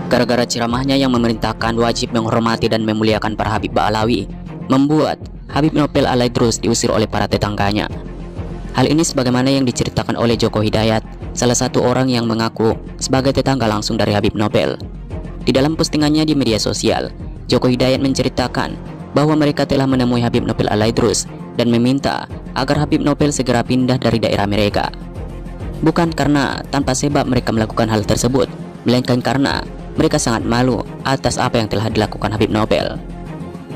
Gara-gara ceramahnya yang memerintahkan wajib menghormati dan memuliakan para Habib Ba'alawi, membuat Habib Nopel Al-Aidrus diusir oleh para tetangganya. Hal ini sebagaimana yang diceritakan oleh Joko Hidayat, salah satu orang yang mengaku sebagai tetangga langsung dari Habib Nopel. Di dalam postingannya di media sosial, Joko Hidayat menceritakan bahwa mereka telah menemui Habib Nopel Al-Aidrus dan meminta agar Habib Nopel segera pindah dari daerah mereka. Bukan karena tanpa sebab mereka melakukan hal tersebut, melainkan karena mereka sangat malu atas apa yang telah dilakukan Habib Nopel.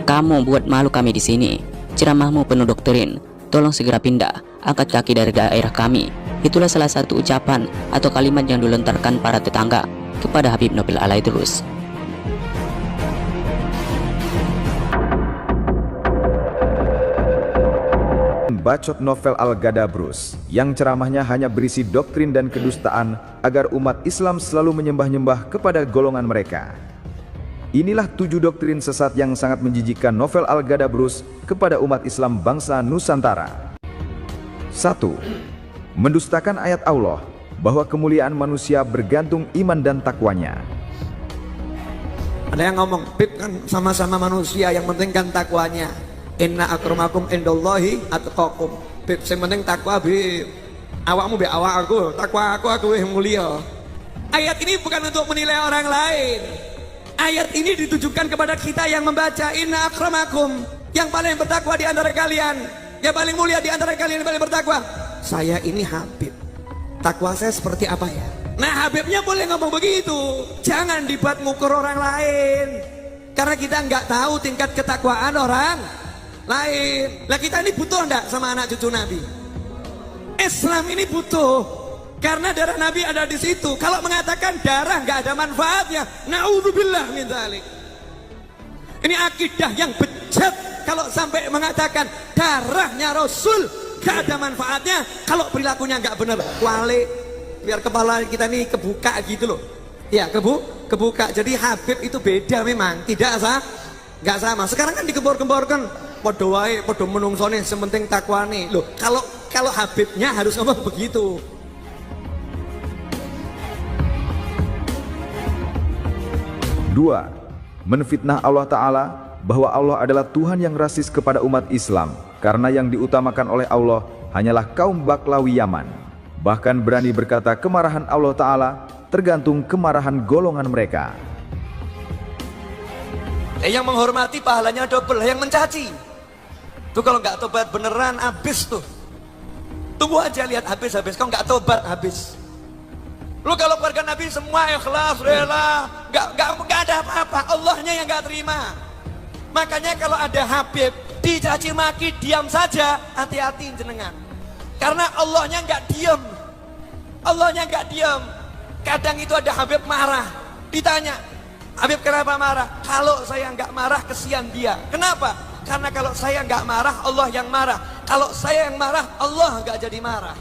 "Kamu buat malu kami di sini. Ceramahmu penuh doktrin. Tolong segera pindah, angkat kaki dari daerah kami." Itulah salah satu ucapan atau kalimat yang dilontarkan para tetangga kepada Habib Nopel Al-Aidrus. Bacot novel Al-Gadabrus yang ceramahnya hanya berisi doktrin dan kedustaan agar umat Islam selalu menyembah-nyembah kepada golongan mereka. Inilah 7 doktrin sesat yang sangat menjijikkan novel Al-Gadabrus kepada umat Islam bangsa Nusantara. 1. Mendustakan ayat Allah bahwa kemuliaan manusia bergantung iman dan takwanya. Ada yang ngomong, "Bib kan sama-sama manusia, yang penting kan takwanya. Inna akramakum indallahi atqakum." Bib, sing penting takwa, Bib. Awakmu be awak aku, takwa aku yang mulia. Ayat ini bukan untuk menilai orang lain. Ayat ini ditujukan kepada kita yang membaca. Inna akramakum, yang paling bertakwa di antara kalian, yang paling mulia di antara kalian, yang paling bertakwa. Saya ini Habib, takwa saya seperti apa ya? Nah, Habibnya boleh ngomong begitu. Jangan dibuat ngukur orang lain, karena kita nggak tahu tingkat ketakwaan orang lain. Lah, kita ini butuh enggak sama anak cucu Nabi? Islam ini butuh, karena darah Nabi ada di situ. Kalau mengatakan darah nggak ada manfaatnya, naudzubillah min dzalik. Ini akidah yang bejat kalau sampai mengatakan darahnya Rasul nggak ada manfaatnya kalau perilakunya nggak benar. Wale, biar kepala kita ini kebuka gitu loh. Ya, kebuka. Jadi Habib itu beda memang, nggak sama. Sekarang kan dikembor-kemborkan, podo wae, podo menungsone, sementing takwani. Loh, kalau Habibnya harus ngomong begitu. 2. Menfitnah Allah Ta'ala bahwa Allah adalah Tuhan yang rasis kepada umat Islam, karena yang diutamakan oleh Allah hanyalah kaum Baklawi Yaman. Bahkan berani berkata kemarahan Allah Ta'ala tergantung kemarahan golongan mereka. Yang menghormati pahalanya double, yang mencaci tuh kalau nggak tobat beneran habis tuh. Tunggu aja lihat habis. Kau nggak tobat habis. Lu kalau keluarga Nabi semua ikhlas, rela, nggak ada apa-apa, Allahnya yang nggak terima. Makanya kalau ada Habib dicaci maki, diam saja, hati-hati jenengan. Karena Allahnya nggak diam. Kadang itu ada Habib marah, ditanya, "Habib kenapa marah?" "Kalau saya nggak marah, kesian dia." Kenapa? Karena kalau saya nggak marah, Allah yang marah. Kalau saya yang marah, Allah nggak jadi marah.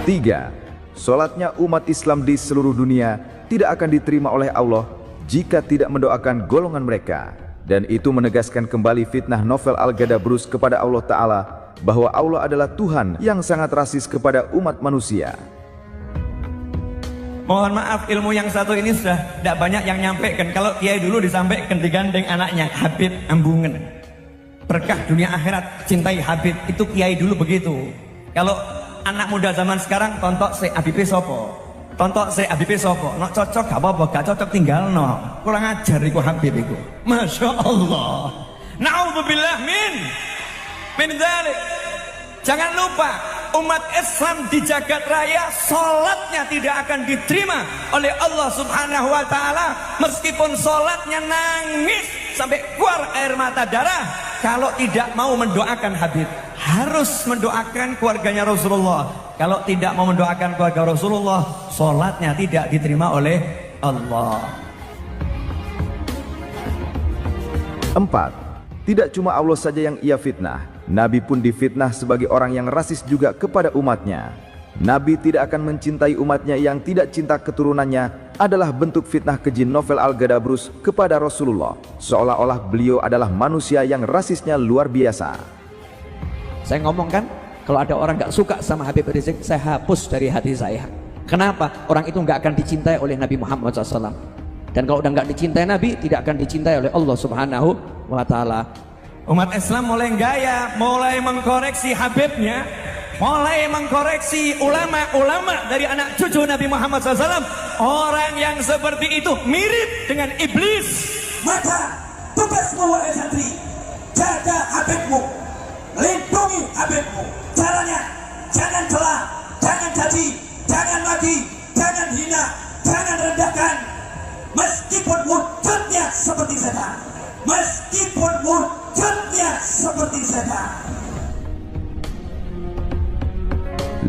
3. Salatnya umat Islam di seluruh dunia tidak akan diterima oleh Allah jika tidak mendoakan golongan mereka. Dan itu menegaskan kembali fitnah novel Al-Gadabrus kepada Allah Ta'ala bahwa Allah adalah Tuhan yang sangat rasis kepada umat manusia. Mohon maaf, ilmu yang satu ini sudah tidak banyak yang nyampaikan. Kalau kiai dulu disampaikan digandeng anaknya, Habib Ambungen. Berkah dunia akhirat, cintai Habib. Itu kiai dulu begitu. Kalau anak muda zaman sekarang, tontok se Habib sopo, tontok se Habib sopo, no cocok gak apa-apa, gak cocok tinggal no. Kurang ajar iku Habib iku. Masya Allah. Na'udzubillah min dzalik. Jangan lupa, umat Islam di jagat raya sholatnya tidak akan diterima oleh Allah Subhanahu wa Ta'ala, meskipun sholatnya nangis sampai keluar air mata darah. Kalau tidak mau mendoakan Habib, harus mendoakan keluarganya Rasulullah. Kalau tidak mau mendoakan keluarga Rasulullah, sholatnya tidak diterima oleh Allah. 4. Tidak cuma Allah saja yang ia fitnah, Nabi pun difitnah sebagai orang yang rasis juga kepada umatnya. Nabi tidak akan mencintai umatnya yang tidak cinta keturunannya adalah bentuk fitnah keji novel Al-Gadabrus kepada Rasulullah, seolah-olah beliau adalah manusia yang rasisnya luar biasa. Saya ngomong kan, kalau ada orang gak suka sama Habib Rizik, saya hapus dari hati saya. Kenapa? Orang itu nggak akan dicintai oleh Nabi Muhammad SAW. Dan kalau udah nggak dicintai Nabi, tidak akan dicintai oleh Allah Subhanahu wa Ta'ala. Umat Islam mulai gaya, mulai mengkoreksi Habibnya, mulai mengkoreksi ulama-ulama dari anak cucu Nabi Muhammad SAW. Orang yang seperti itu mirip dengan iblis. Maka tugasmu wahai santri, jaga Habibmu, lindungi Habibmu. Caranya, jangan celah, jangan caci, jangan maki, jangan hina, jangan rendahkan. Meskipun wujudnya seperti setan, meskipun wujudnya seperti setan. 5.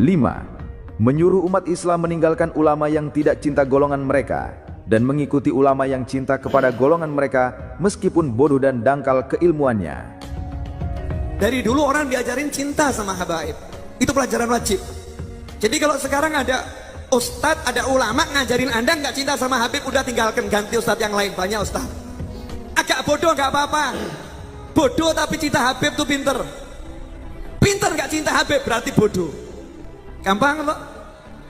Menyuruh umat Islam meninggalkan ulama yang tidak cinta golongan mereka dan mengikuti ulama yang cinta kepada golongan mereka meskipun bodoh dan dangkal keilmuannya. Dari dulu orang diajarin cinta sama habaib. Itu pelajaran wajib. Jadi kalau sekarang ada ustadz, ada ulama ngajarin Anda nggak cinta sama Habib, udah tinggalkan, ganti ustadz yang lain. Banyak ustadz. Agak bodoh nggak apa-apa. Bodoh tapi cinta Habib tuh pinter. Pinter nggak cinta Habib berarti bodoh. Gampang loh.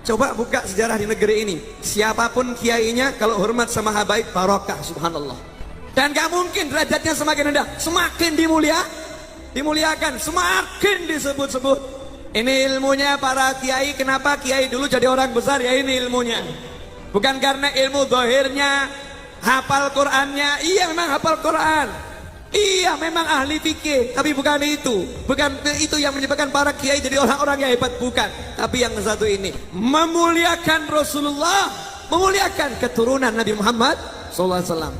Coba buka sejarah di negeri ini. Siapapun kiainya kalau hormat sama habaib barokah, subhanallah. Dan gak mungkin derajatnya semakin rendah, semakin dimuliakan, semakin disebut-sebut. Ini ilmunya para kiai. Kenapa kiai dulu jadi orang besar? Ya ini ilmunya. Bukan karena ilmu zahirnya, hafal Qur'annya. Iya memang hafal Qur'an, iya memang ahli fikih, tapi bukan itu. Bukan itu yang menyebabkan para kiai jadi orang-orang yang hebat, bukan. Tapi yang satu ini memuliakan Rasulullah, memuliakan keturunan Nabi Muhammad SAW.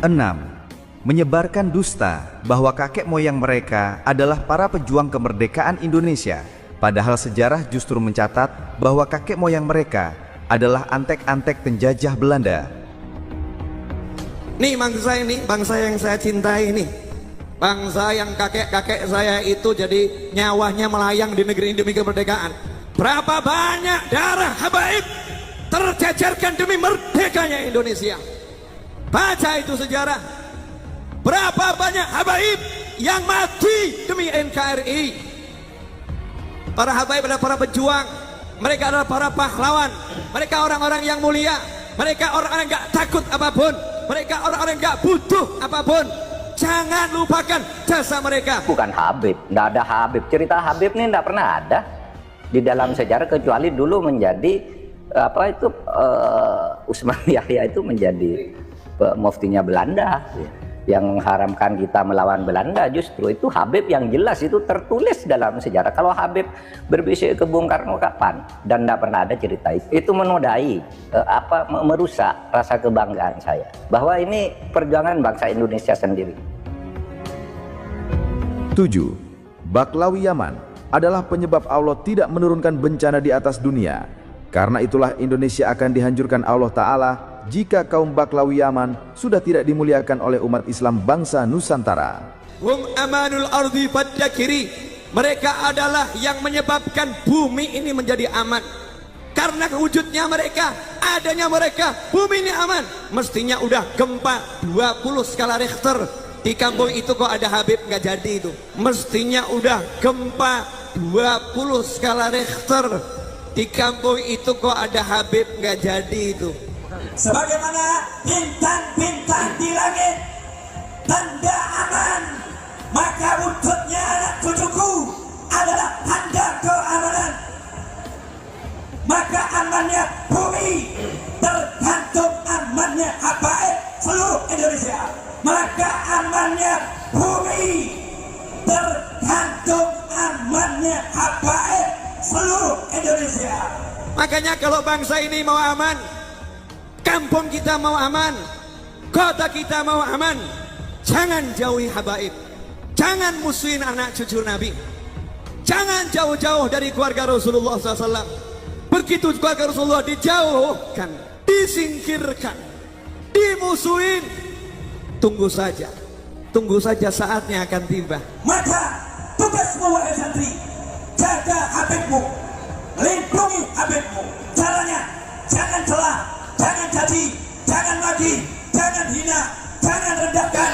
6. Menyebarkan dusta bahwa kakek moyang mereka adalah para pejuang kemerdekaan Indonesia, padahal sejarah justru mencatat bahwa kakek moyang mereka adalah antek-antek penjajah Belanda. Nih bangsa ini, bangsa yang saya cintai ini, bangsa yang kakek-kakek saya itu jadi nyawanya melayang di negeri ini demi kemerdekaan. Berapa banyak darah habaib tercecerkan demi merdekanya Indonesia. Baca itu sejarah. Berapa banyak habaib yang mati demi NKRI. Para habaib adalah para pejuang. Mereka adalah para pahlawan. Mereka orang-orang yang mulia. Mereka orang-orang yang gak takut apapun. Mereka orang-orang yang gak butuh apapun. Jangan lupakan jasa mereka. Bukan Habib, nggak ada Habib. Cerita Habib ini nggak pernah ada di dalam sejarah, kecuali dulu menjadi Usman Yahya itu menjadi muftinya Belanda yang mengharamkan kita melawan Belanda. Justru itu Habib yang jelas itu tertulis dalam sejarah. Kalau Habib berbisik ke Bung Karno kapan? Dan tidak pernah ada cerita itu. Itu menodai merusak rasa kebanggaan saya bahwa ini perjuangan bangsa Indonesia sendiri. 7. Baklawi Yaman adalah penyebab Allah tidak menurunkan bencana di atas dunia. Karena itulah Indonesia akan dihancurkan Allah Ta'ala jika kaum Baklawi Yaman sudah tidak dimuliakan oleh umat Islam bangsa Nusantara. Hum amanul ardi faddakiri. Mereka adalah yang menyebabkan bumi ini menjadi aman. Karena wujudnya mereka, adanya mereka, bumi ini aman. Mestinya udah gempa 20 skala Richter. Di kampung itu kok ada Habib, nggak jadi itu. Mestinya udah gempa 20 skala Richter. Di kampung itu kok ada Habib, nggak jadi itu. Sebagaimana bintang-bintang di langit tanda aman, maka wujudnya anak cucuku adalah tanda keamanan. Maka amannya bumi tergantung amannya habaib seluruh Indonesia. Maka amannya bumi tergantung amannya habaib seluruh Indonesia. Makanya kalau bangsa ini mau aman, kampung kita mau aman, kota kita mau aman, jangan jauhi habaib, jangan musuhin anak cucu Nabi, jangan jauh-jauh dari keluarga Rasulullah SAW. Begitu keluarga Rasulullah dijauhkan, disingkirkan, dimusuhin, tunggu saja saatnya akan tiba. Maka tugasmu wahai santri, jaga Habibmu, lindungi Habibmu. Caranya, jangan celah, jangan caci, jangan maki, jangan hina, jangan rendahkan.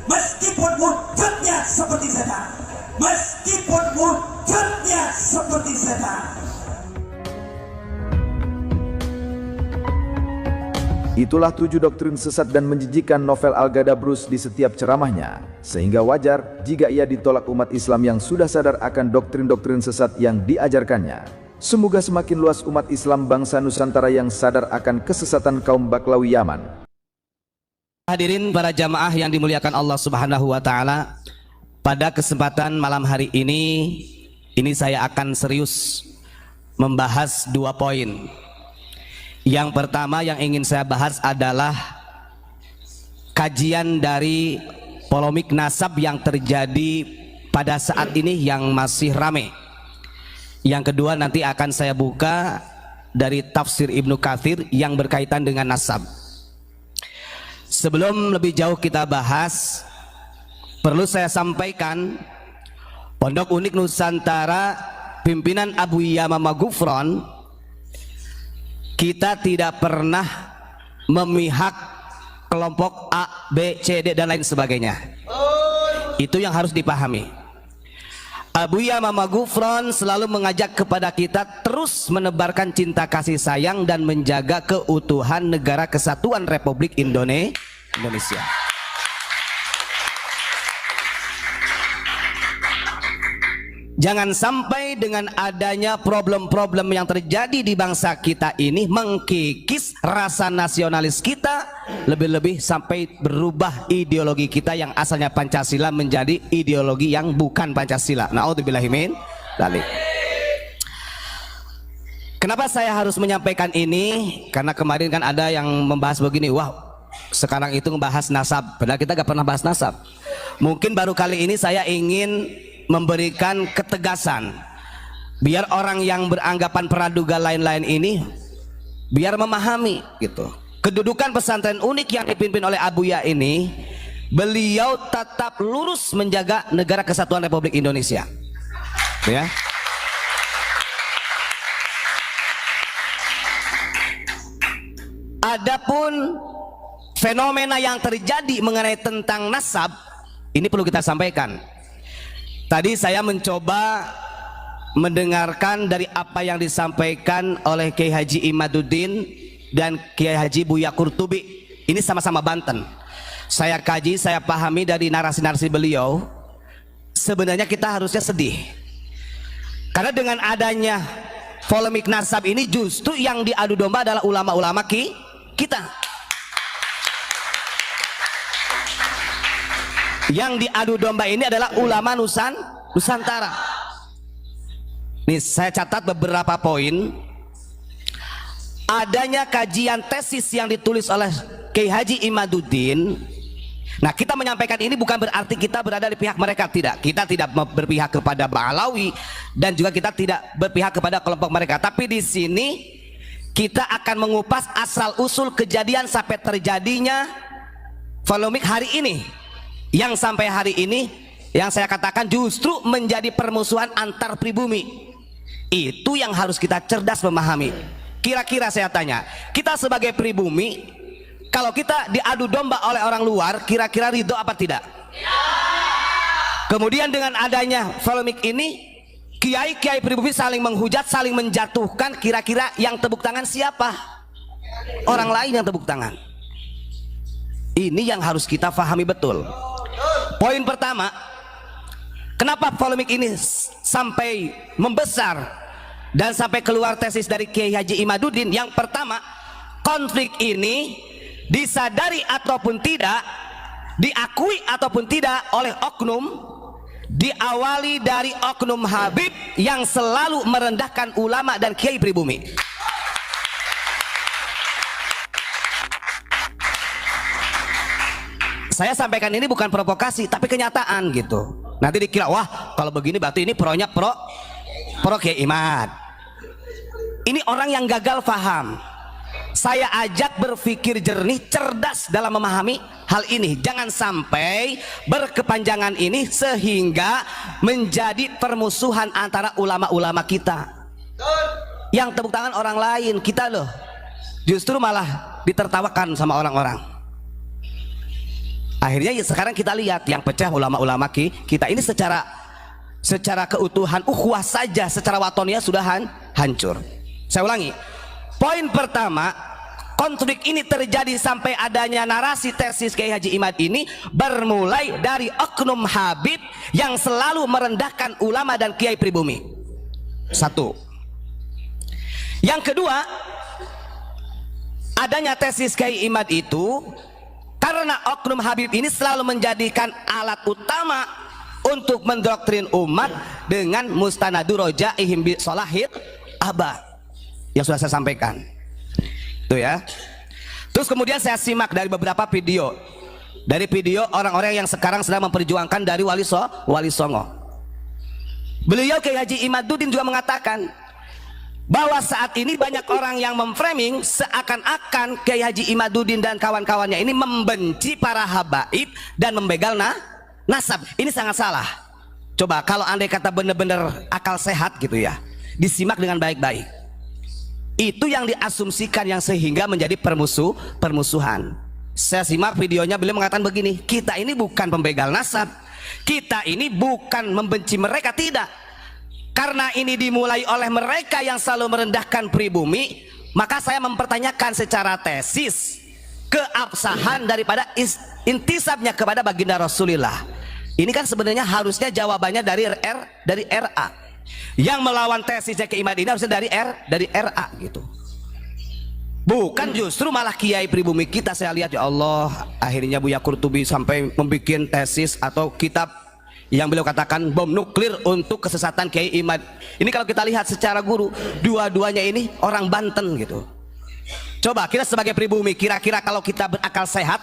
Meskipun wujudnya seperti setan, meskipun wujudnya seperti setan. Itulah 7 doktrin sesat dan menjijikan Novel Al-Gadabrus di setiap ceramahnya, sehingga wajar jika ia ditolak umat Islam yang sudah sadar akan doktrin-doktrin sesat yang diajarkannya. Semoga semakin luas umat Islam bangsa Nusantara yang sadar akan kesesatan kaum Baklawi Yaman. Hadirin para jamaah yang dimuliakan Allah Subhanahu wa taala, pada kesempatan malam hari ini saya akan serius membahas 2 poin. Yang pertama yang ingin saya bahas adalah kajian dari polemik nasab yang terjadi pada saat ini yang masih ramai. Yang kedua nanti akan saya buka dari tafsir Ibnu Katsir yang berkaitan dengan nasab. Sebelum lebih jauh kita bahas, perlu saya sampaikan, Pondok Unik Nusantara pimpinan Abu Yamamah Gufron, kita tidak pernah memihak kelompok A, B, C, D dan lain sebagainya. Itu yang harus dipahami. Abu Yamamah Gufron selalu mengajak kepada kita terus menebarkan cinta kasih sayang dan menjaga keutuhan Negara Kesatuan Republik Indonesia. Jangan sampai dengan adanya problem-problem yang terjadi di bangsa kita ini mengkikis rasa nasionalis kita, lebih-lebih sampai berubah ideologi kita yang asalnya Pancasila menjadi ideologi yang bukan Pancasila. Na'udzubillahi min dzalik. Kenapa saya harus menyampaikan ini? Karena kemarin kan ada yang membahas begini, wah sekarang itu membahas nasab, padahal kita gak pernah bahas nasab. Mungkin baru kali ini saya ingin memberikan ketegasan biar orang yang beranggapan praduga lain-lain ini biar memahami gitu. Kedudukan pesantren unik yang dipimpin oleh Abu Ya ini, beliau tetap lurus menjaga Negara Kesatuan Republik Indonesia. Ya. Adapun fenomena yang terjadi mengenai tentang nasab ini perlu kita sampaikan. Tadi saya mencoba mendengarkan dari apa yang disampaikan oleh Kiai Haji Imaduddin dan Kiai Haji Buya Qurtubi. Ini sama-sama Banten. Saya kaji, saya pahami dari narasi-narasi beliau. Sebenarnya kita harusnya sedih, karena dengan adanya polemik nasab ini justru yang diadu domba adalah ulama-ulama kita. Yang diadu domba ini adalah ulama Nusantara. Nih saya catat beberapa poin. Adanya kajian tesis yang ditulis oleh Kiai Haji Imaduddin. Nah, kita menyampaikan ini bukan berarti kita berada di pihak mereka, tidak. Kita tidak berpihak kepada Ba'alawi dan juga kita tidak berpihak kepada kelompok mereka. Tapi di sini kita akan mengupas asal usul kejadian sampai terjadinya polemik hari ini. Yang sampai hari ini yang saya katakan justru menjadi permusuhan antar pribumi. Itu yang harus kita cerdas memahami. Kira-kira saya tanya, kita sebagai pribumi, kalau kita diadu domba oleh orang luar, kira-kira ridho apa tidak? Kemudian dengan adanya polemik ini, kiai-kiai pribumi saling menghujat, saling menjatuhkan, kira-kira yang tepuk tangan siapa? Orang lain yang tepuk tangan. Ini yang harus kita pahami betul. Poin pertama, kenapa polemik ini sampai membesar dan sampai keluar tesis dari Kiai Haji Imaduddin? Yang pertama, konflik ini disadari ataupun tidak, diakui ataupun tidak oleh oknum, diawali dari oknum Habib yang selalu merendahkan ulama dan kiai pribumi. Saya sampaikan ini bukan provokasi tapi kenyataan gitu. Nanti dikira wah kalau begini berarti ini pronya pro Kiai Imad. Ini orang yang gagal paham. Saya ajak berpikir jernih, cerdas dalam memahami hal ini. Jangan sampai berkepanjangan ini sehingga menjadi permusuhan antara ulama-ulama kita. Yang tepuk tangan orang lain, kita loh justru malah ditertawakan sama orang-orang. Akhirnya sekarang kita lihat yang pecah ulama-ulama kita ini secara keutuhan ukhuwah saja, secara watoniyah sudah hancur. Saya ulangi, poin pertama, konflik ini terjadi sampai adanya narasi tesis Kiai Haji Imad ini bermulai dari oknum Habib yang selalu merendahkan ulama dan kiai pribumi. Satu. Yang kedua, adanya tesis Kiai Imad itu karena oknum Habib ini selalu menjadikan alat utama untuk mendoktrin umat dengan mustanadu rojaihim bi solahir abah yang sudah saya sampaikan. Tuh ya. Terus kemudian saya simak dari beberapa video. Dari video orang-orang yang sekarang sedang memperjuangkan dari Wali Songo. Beliau Kiai Haji Imaduddin juga mengatakan bahwa saat ini banyak orang yang memframing seakan-akan Kiai Haji Imaduddin dan kawan-kawannya ini membenci para habaib dan membegal nasab. Ini sangat salah. Coba kalau andai kata benar-benar akal sehat gitu ya, disimak dengan baik-baik. Itu yang diasumsikan yang sehingga menjadi permusuhan. Saya simak videonya, beliau mengatakan begini, kita ini bukan pembegal nasab, kita ini bukan membenci mereka, tidak. Karena ini dimulai oleh mereka yang selalu merendahkan pribumi, maka saya mempertanyakan secara tesis keabsahan daripada intisabnya kepada baginda Rasulullah. Ini kan sebenarnya harusnya jawabannya dari RA. Yang melawan tesisnya Kiai Imad ini harusnya dari RA gitu. Bukan justru malah kiai pribumi kita. Saya lihat ya Allah, akhirnya Buya Qurtubi sampai membuat tesis atau kitab yang beliau katakan bom nuklir untuk kesesatan Kiai Imad. Ini kalau kita lihat secara guru, dua-duanya ini orang Banten gitu. Coba kita sebagai pribumi, kira-kira kalau kita berakal sehat,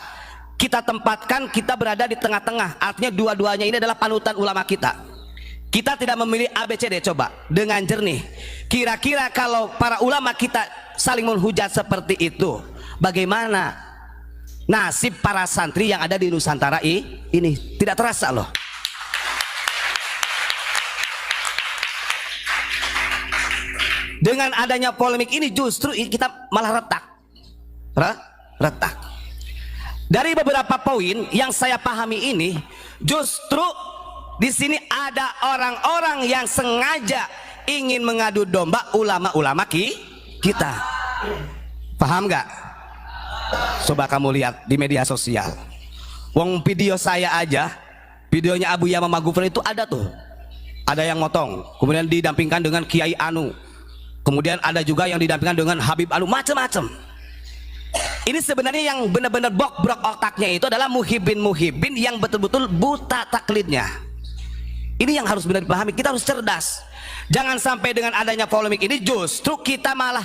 kita tempatkan kita berada di tengah-tengah. Artinya dua-duanya ini adalah panutan ulama kita. Kita tidak memilih ABCD, coba dengan jernih. Kira-kira kalau para ulama kita saling menghujat seperti itu, bagaimana nasib para santri yang ada di Nusantara ini? Tidak terasa loh. Dengan adanya polemik ini justru kita malah retak. Dari beberapa poin yang saya pahami ini, justru di sini ada orang-orang yang sengaja ingin mengadu domba ulama-ulama kita. Paham nggak? Coba kamu lihat di media sosial. Wong video saya aja, videonya Abu Yama Magufran itu ada tuh. Ada yang motong, kemudian didampingkan dengan Kiai Anu. Kemudian ada juga yang didampingkan dengan Habib Anu, macam-macam. Ini sebenarnya yang benar-benar brok otaknya itu adalah muhibin yang betul-betul buta taklidnya. Ini yang harus benar dipahami. Kita harus cerdas. Jangan sampai dengan adanya polemik ini justru kita malah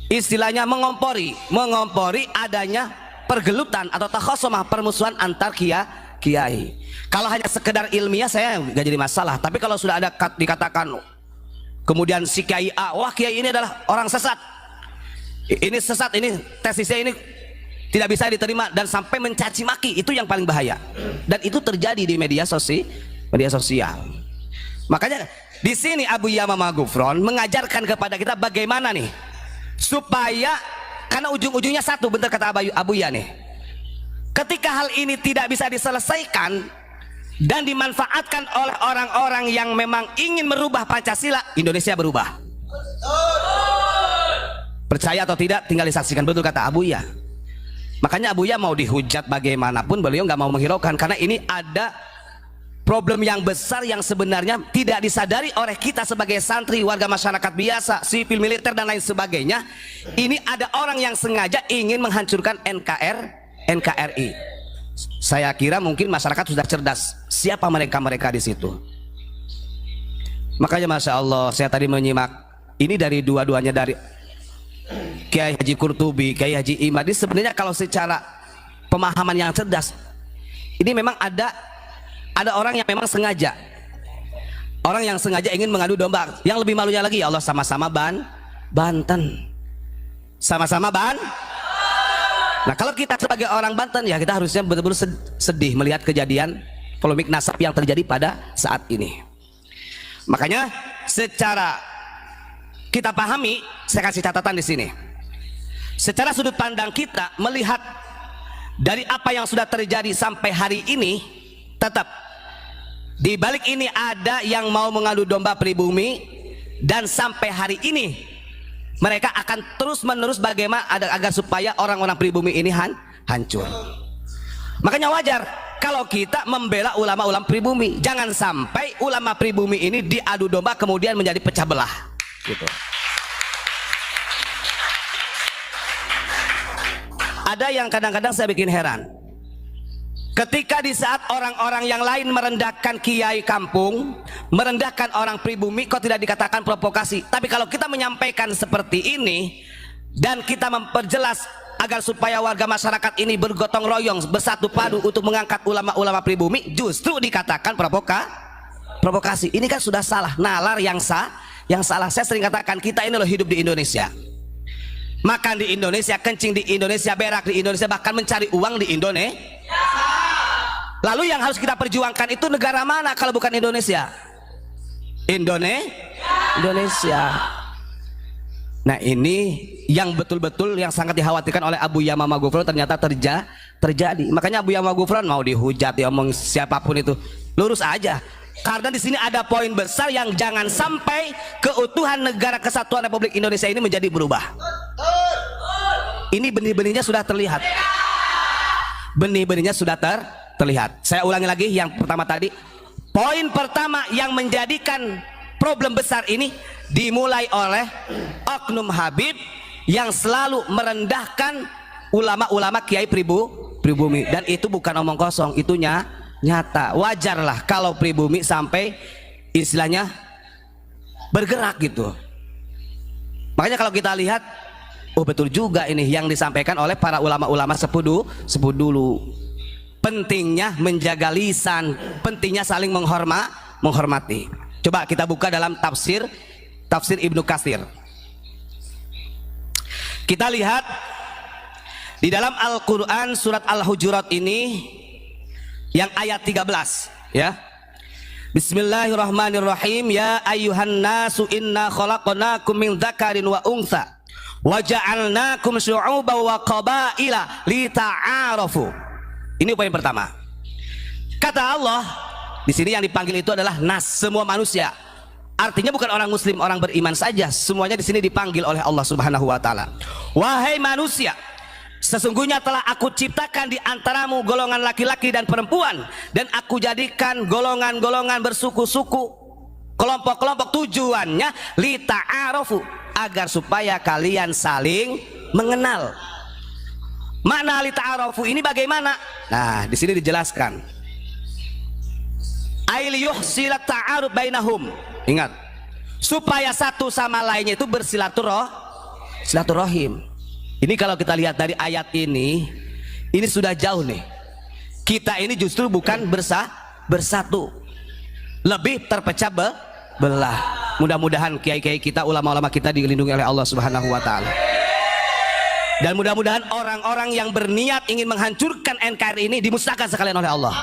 istilahnya mengompori adanya pergelutan atau takhosomah, permusuhan antar kiai. Kalau hanya sekedar ilmiah saya nggak jadi masalah. Tapi kalau sudah ada dikatakan kemudian si kiai A, wah kiai ini adalah orang sesat. Ini sesat, ini tesisnya ini tidak bisa diterima dan sampai mencaci maki, itu yang paling bahaya. Dan itu terjadi di media sosial. Makanya di sini Abu Yama Magufron mengajarkan kepada kita bagaimana nih supaya, karena ujung-ujungnya satu, benar kata Abu Ya nih, ketika hal ini tidak bisa diselesaikan dan dimanfaatkan oleh orang-orang yang memang ingin merubah Pancasila, Indonesia berubah. Percaya atau tidak tinggal disaksikan, betul kata Abu Ya. Makanya Abu Ya mau dihujat bagaimanapun beliau nggak mau menghiraukan, karena ini ada problem yang besar yang sebenarnya tidak disadari oleh kita sebagai santri, warga masyarakat biasa, sipil, militer dan lain sebagainya. Ini ada orang yang sengaja ingin menghancurkan NKRI. Saya kira mungkin masyarakat sudah cerdas siapa mereka di situ. Makanya Masya Allah, saya tadi menyimak ini dari dua-duanya, dari Kiai Haji Qurtubi, Kiai Haji Imad. Ini sebenarnya kalau secara pemahaman yang cerdas, ini memang ada orang yang memang sengaja, orang yang sengaja ingin mengadu domba. Yang lebih malunya lagi, ya Allah, sama-sama Banten, sama-sama Nah, kalau kita sebagai orang Banten, ya kita harusnya betul-betul sedih melihat kejadian polemik nasab yang terjadi pada saat ini. Makanya secara kita pahami, saya kasih catatan di sini. Secara sudut pandang kita melihat dari apa yang sudah terjadi sampai hari ini, tetap di balik ini ada yang mau mengadu domba pribumi, dan sampai hari ini Mereka akan terus-menerus bagaimana agar supaya orang-orang pribumi ini hancur. Makanya wajar kalau kita membela ulama-ulama pribumi. Jangan sampai ulama pribumi ini diadu domba kemudian menjadi pecah belah. Gitu. Ada yang kadang-kadang saya bikin heran. Ketika di saat orang-orang yang lain merendahkan kiai kampung, merendahkan orang pribumi, kok tidak dikatakan provokasi. Tapi kalau kita menyampaikan seperti ini dan kita memperjelas agar supaya warga masyarakat ini bergotong royong, bersatu padu untuk mengangkat ulama-ulama pribumi, justru dikatakan provokasi. Ini kan sudah salah, nalar yang salah. Saya sering katakan kita ini loh hidup di Indonesia. Makan di Indonesia, kencing di Indonesia, berak di Indonesia, bahkan mencari uang di Indonesia. Lalu yang harus kita perjuangkan itu negara mana kalau bukan Indonesia? Indonesia. Nah ini yang betul-betul yang sangat dikhawatirkan oleh Abu Yamamah Ghufran ternyata terjadi. Makanya Abu Yamamah Ghufran mau dihujat, diomong siapapun itu, lurus aja. Karena di sini ada poin besar yang jangan sampai keutuhan negara kesatuan Republik Indonesia ini menjadi berubah. Ini benih-benihnya sudah terlihat. Benih-benihnya sudah terlihat. Saya ulangi lagi yang pertama tadi. Poin pertama yang menjadikan problem besar ini dimulai oleh oknum Habib yang selalu merendahkan ulama-ulama kiai pribumi, dan itu bukan omong kosong, itu nyata. Wajarlah kalau pribumi sampai istilahnya bergerak gitu. Makanya kalau kita lihat, oh betul juga ini yang disampaikan oleh para ulama-ulama sepuh dulu. Pentingnya menjaga lisan, pentingnya saling menghormati. Coba kita buka dalam tafsir Ibnu Katsir. Kita lihat di dalam Al-Quran surat Al-Hujurat ini yang ayat 13 ya. Bismillahirrahmanirrahim. Ya ayyuhan nasu inna khalaqnakum min dzakarin wa untha wa ja'alnakum syu'uban wa qabaila lita'arafu. Ini poin pertama. Kata Allah, di sini yang dipanggil itu adalah nas, semua manusia. Artinya bukan orang muslim, orang beriman saja. Semuanya di sini dipanggil oleh Allah Subhanahu wa taala. Wahai manusia, sesungguhnya telah aku ciptakan di antaramu golongan laki-laki dan perempuan, dan aku jadikan golongan-golongan bersuku-suku, kelompok-kelompok, tujuannya lita'arafu, agar supaya kalian saling mengenal. Makna lita'arafu ini bagaimana? Nah, di sini dijelaskan. Ail yuhsilat ta'aruf bainahum. Ingat, supaya satu sama lainnya itu bersilaturahim. Ini kalau kita lihat dari ayat ini sudah jauh nih. Kita ini justru bukan bersatu, lebih terpecah belah. Mudah-mudahan kiai-kiai kita, ulama-ulama kita dilindungi oleh Allah Subhanahu wa taala. Dan mudah-mudahan orang-orang yang berniat ingin menghancurkan NKRI ini dimusnahkan sekalian oleh Allah.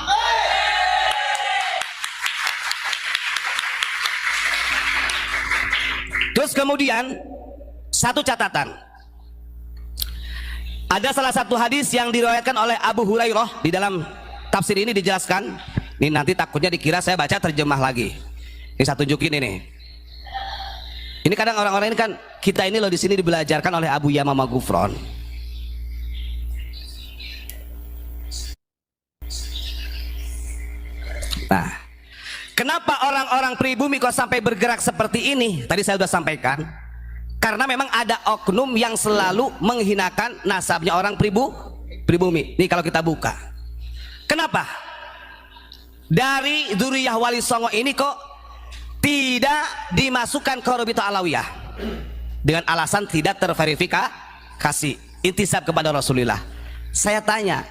Terus kemudian satu catatan. Ada salah satu hadis yang diriwayatkan oleh Abu Hurairah, di dalam tafsir ini dijelaskan. Ini nanti takutnya dikira saya baca terjemah lagi. Ini saya tunjukin ini. Ini kadang orang-orang ini kan, kita ini loh di sini dibelajarkan oleh Abu Yamamah Ghufran. Nah, kenapa orang-orang pribumi kok sampai bergerak seperti ini? Tadi saya sudah sampaikan. Karena memang ada oknum yang selalu menghinakan nasabnya orang pribumi. Ini kalau kita buka. Kenapa? Dari dzurriyyah Wali Songo ini kok tidak dimasukkan ke Rabithah Alawiyah dengan alasan tidak terverifikasi intisab kepada Rasulullah. Saya tanya,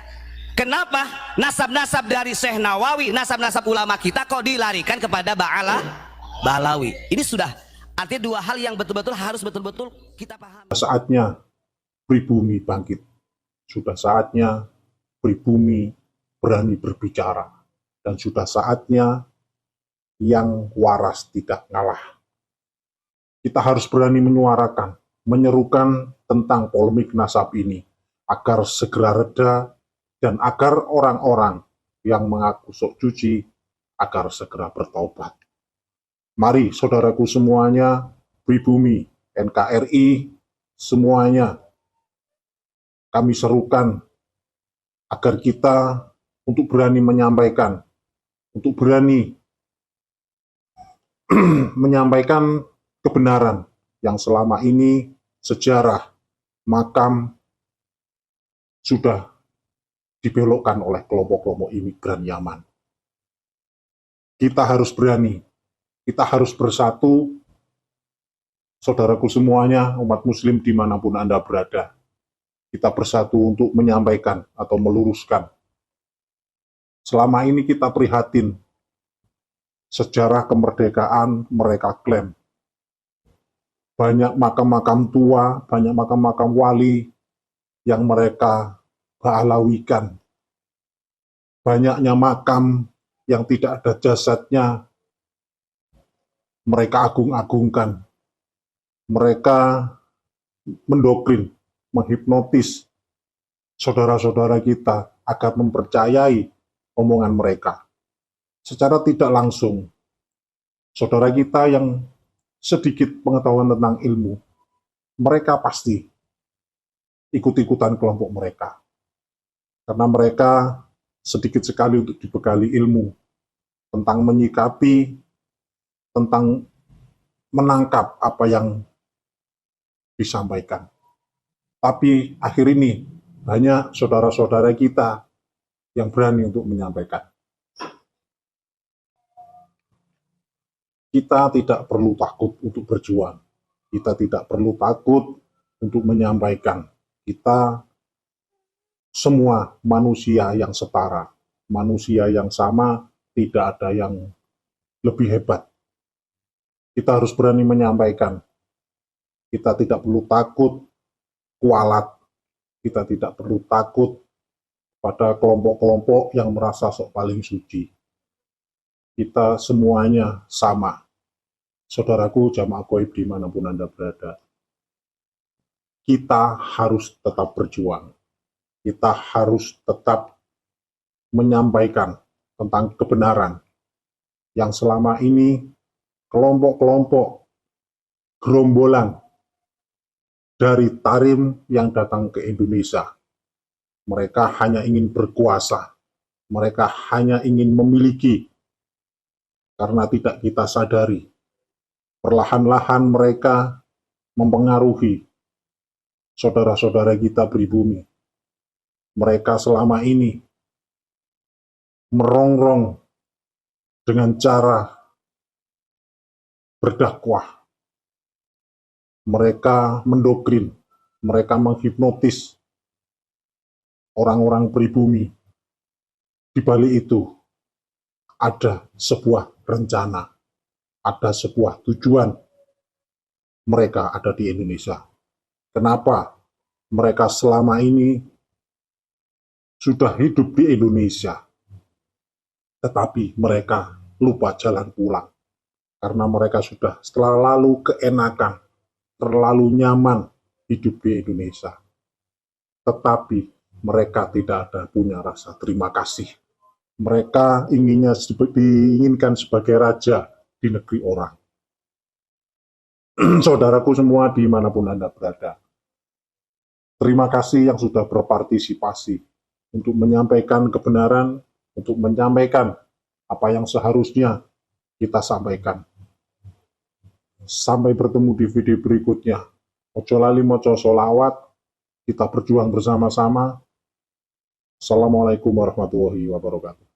kenapa nasab-nasab dari Syekh Nawawi, nasab-nasab ulama kita kok dilarikan kepada Ba'alawi? Ini sudah artinya dua hal yang betul-betul harus betul-betul kita pahami. Saatnya pribumi bangkit. Sudah saatnya pribumi berani berbicara. Dan sudah saatnya yang waras tidak ngalah. Kita harus berani menyuarakan, menyerukan tentang polemik nasab ini, agar segera reda, dan agar orang-orang yang mengaku sok suci, agar segera bertaubat. Mari saudaraku semuanya, pribumi, NKRI, semuanya kami serukan agar kita untuk berani menyampaikan, untuk berani menyampaikan kebenaran yang selama ini sejarah makam sudah dibelokkan oleh kelompok-kelompok imigran Yaman. Kita harus berani, kita harus bersatu, saudaraku semuanya, umat muslim dimanapun Anda berada. Kita bersatu untuk menyampaikan atau meluruskan. Selama ini kita prihatin sejarah kemerdekaan mereka klaim. Banyak makam-makam tua, banyak makam-makam wali yang mereka ba'alawikan. Banyaknya makam yang tidak ada jasadnya, mereka agung-agungkan. Mereka mendoktrin, menghipnotis saudara-saudara kita agar mempercayai omongan mereka. Secara tidak langsung, saudara kita yang sedikit pengetahuan tentang ilmu, mereka pasti ikut-ikutan kelompok mereka. Karena mereka sedikit sekali untuk dibekali ilmu tentang menyikapi, tentang menangkap apa yang disampaikan. Tapi akhir ini banyak saudara-saudara kita yang berani untuk menyampaikan. Kita tidak perlu takut untuk berjuang. Kita tidak perlu takut untuk menyampaikan. Kita semua manusia yang setara, manusia yang sama, tidak ada yang lebih hebat. Kita harus berani menyampaikan. Kita tidak perlu takut kualat. Kita tidak perlu takut pada kelompok-kelompok yang merasa sok paling suci. Kita semuanya sama. Saudaraku jamaah Gaib dimanapun Anda berada. Kita harus tetap berjuang. Kita harus tetap menyampaikan tentang kebenaran yang selama ini kelompok-kelompok gerombolan dari Tarim yang datang ke Indonesia. Mereka hanya ingin berkuasa. Mereka hanya ingin memiliki. Karena tidak kita sadari, perlahan-lahan mereka mempengaruhi saudara-saudara kita pribumi. Mereka selama ini merongrong dengan cara berdakwah. Mereka mendoktrin, mereka menghipnotis orang-orang pribumi. Di balik itu ada sebuah rencana, ada sebuah tujuan mereka ada di Indonesia. Kenapa mereka selama ini sudah hidup di Indonesia, tetapi mereka lupa jalan pulang, karena mereka sudah terlalu keenakan, terlalu nyaman hidup di Indonesia. Tetapi mereka tidak ada punya rasa terima kasih. Mereka diinginkan sebagai raja di negeri orang. Saudaraku semua dimanapun Anda berada, terima kasih yang sudah berpartisipasi untuk menyampaikan kebenaran, untuk menyampaikan apa yang seharusnya kita sampaikan. Sampai bertemu di video berikutnya. Ojo lali moco sholawat, kita berjuang bersama-sama. Assalamualaikum warahmatullahi wabarakatuh.